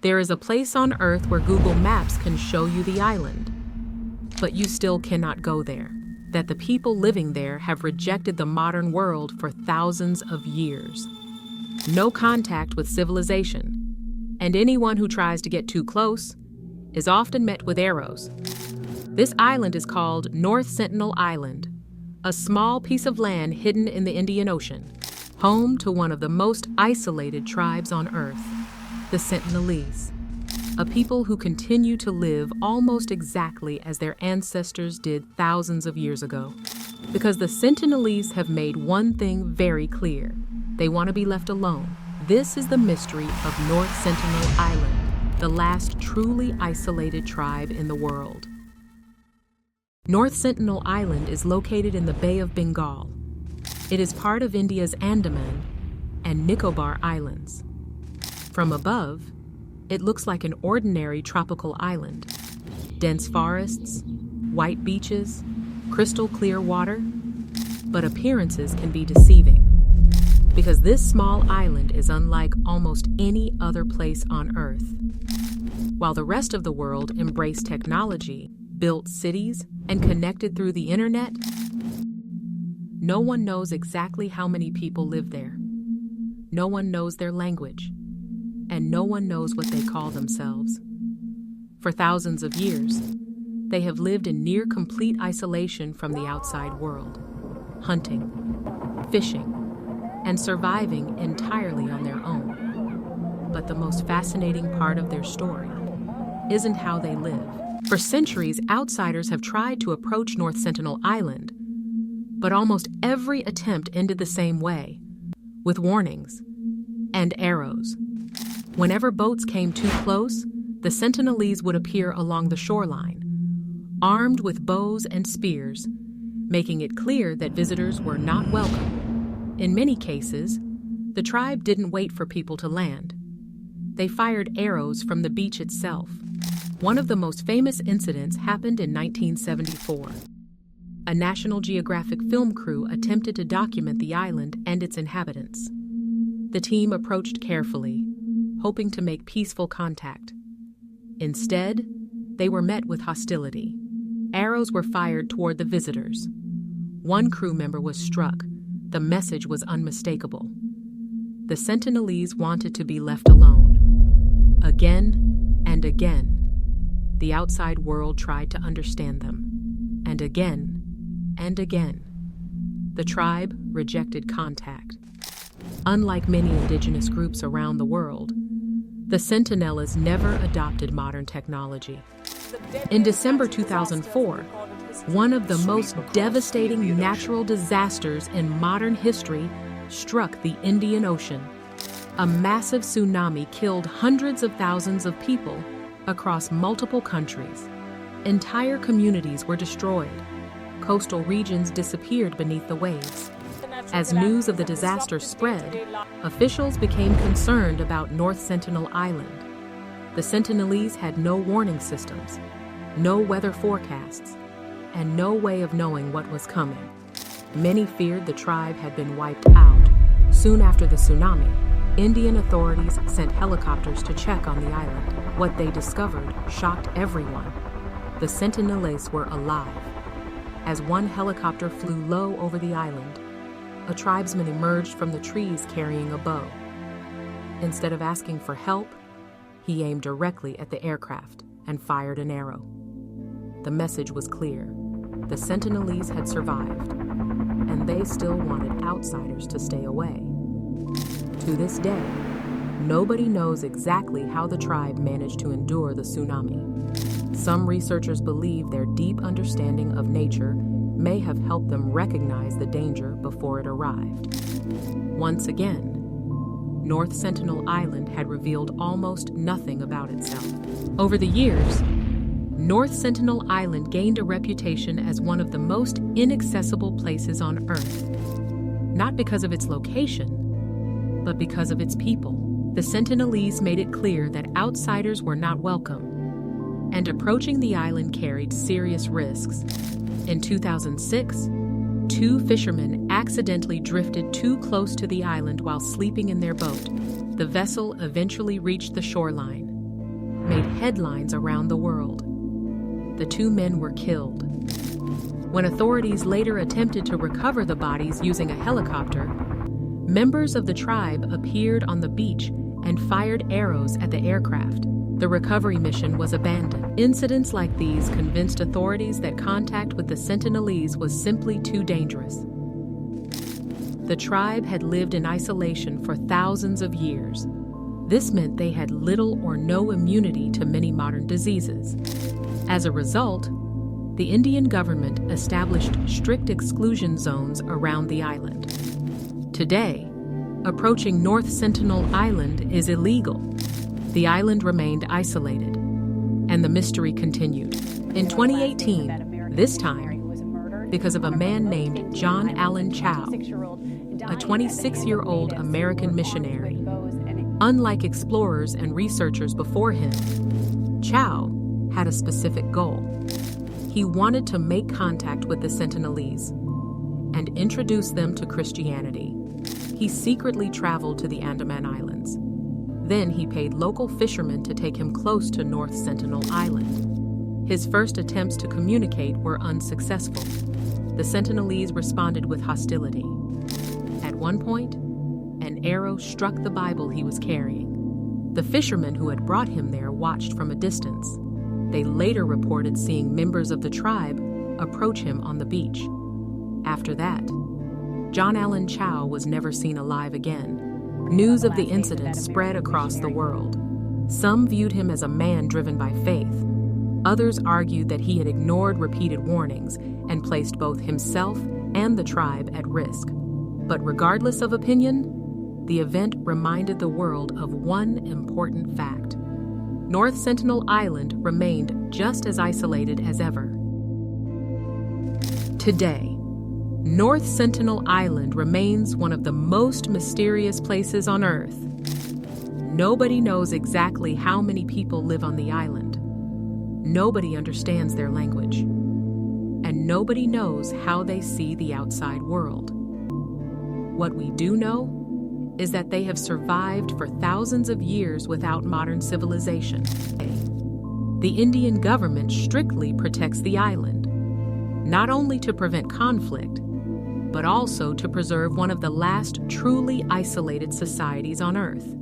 There is a place on Earth where Google Maps can show you the island, but you still cannot go there. That the people living there have rejected the modern world for thousands of years. No contact with civilization, and anyone who tries to get too close is often met with arrows. This island is called North Sentinel Island, a small piece of land hidden in the Indian Ocean, home to one of the most isolated tribes on Earth, the Sentinelese, a people who continue to live almost exactly as their ancestors did thousands of years ago. Because the Sentinelese have made one thing very clear: they want to be left alone. This is the mystery of North Sentinel Island, the last truly isolated tribe in the world. North Sentinel Island is located in the Bay of Bengal. It is part of India's Andaman and Nicobar Islands. From above, it looks like an ordinary tropical island. Dense forests, white beaches, crystal clear water, but appearances can be deceiving. Because this small island is unlike almost any other place on Earth. While the rest of the world embraced technology, built cities, and connected through the internet, no one knows exactly how many people live there. No one knows their language, and no one knows what they call themselves. For thousands of years, they have lived in near complete isolation from the outside world, hunting, fishing, and surviving entirely on their own. But the most fascinating part of their story isn't how they live. For centuries, outsiders have tried to approach North Sentinel Island, but almost every attempt ended the same way, with warnings and arrows. Whenever boats came too close, the Sentinelese would appear along the shoreline, armed with bows and spears, making it clear that visitors were not welcome. In many cases, the tribe didn't wait for people to land. They fired arrows from the beach itself. One of the most famous incidents happened in 1974. A National Geographic film crew attempted to document the island and its inhabitants. The team approached carefully, hoping to make peaceful contact. Instead, they were met with hostility. Arrows were fired toward the visitors. One crew member was struck. The message was unmistakable. The Sentinelese wanted to be left alone. Again and again, the outside world tried to understand them. And again and again, the tribe rejected contact. Unlike many indigenous groups around the world, the Sentinelese never adopted modern technology. In December 2004, one of the most devastating natural disasters in modern history struck the Indian Ocean. A massive tsunami killed hundreds of thousands of people across multiple countries. Entire communities were destroyed. Coastal regions disappeared beneath the waves. As news of the disaster spread, officials became concerned about North Sentinel Island. The Sentinelese had no warning systems, no weather forecasts, and no way of knowing what was coming. Many feared the tribe had been wiped out. Soon after the tsunami, Indian authorities sent helicopters to check on the island. What they discovered shocked everyone. The Sentinelese were alive. As one helicopter flew low over the island, a tribesman emerged from the trees carrying a bow. Instead of asking for help, he aimed directly at the aircraft and fired an arrow. The message was clear. The Sentinelese had survived, and they still wanted outsiders to stay away. To this day, nobody knows exactly how the tribe managed to endure the tsunami. Some researchers believe their deep understanding of nature may have helped them recognize the danger before it arrived. Once again, North Sentinel Island had revealed almost nothing about itself. Over the years, North Sentinel Island gained a reputation as one of the most inaccessible places on Earth. Not because of its location, but because of its people. The Sentinelese made it clear that outsiders were not welcome, and approaching the island carried serious risks. In 2006, 2 fishermen accidentally drifted too close to the island while sleeping in their boat. The vessel eventually reached the shoreline, made headlines around the world. The two men were killed. When authorities later attempted to recover the bodies using a helicopter, members of the tribe appeared on the beach and fired arrows at the aircraft. The recovery mission was abandoned. Incidents like these convinced authorities that contact with the Sentinelese was simply too dangerous. The tribe had lived in isolation for thousands of years. This meant they had little or no immunity to many modern diseases. As a result, the Indian government established strict exclusion zones around the island. Today, approaching North Sentinel Island is illegal. The island remained isolated, and the mystery continued. In 2018, this time, because of a man named John Allen Chau, a 26-year-old American missionary. Unlike explorers and researchers before him, Chau had a specific goal. He wanted to make contact with the Sentinelese and introduce them to Christianity. He secretly traveled to the Andaman Islands. Then he paid local fishermen to take him close to North Sentinel Island. His first attempts to communicate were unsuccessful. The Sentinelese responded with hostility. At one point, an arrow struck the Bible he was carrying. The fishermen who had brought him there watched from a distance. They later reported seeing members of the tribe approach him on the beach. After that, John Allen Chau was never seen alive again. News of the incident spread across the world. Some viewed him as a man driven by faith. Others argued that he had ignored repeated warnings and placed both himself and the tribe at risk. But regardless of opinion, the event reminded the world of one important fact. North Sentinel Island remained just as isolated as ever. Today, North Sentinel Island remains one of the most mysterious places on Earth. Nobody knows exactly how many people live on the island. Nobody understands their language. And nobody knows how they see the outside world. What we do know is that they have survived for thousands of years without modern civilization. The Indian government strictly protects the island, not only to prevent conflict, but also to preserve one of the last truly isolated societies on Earth.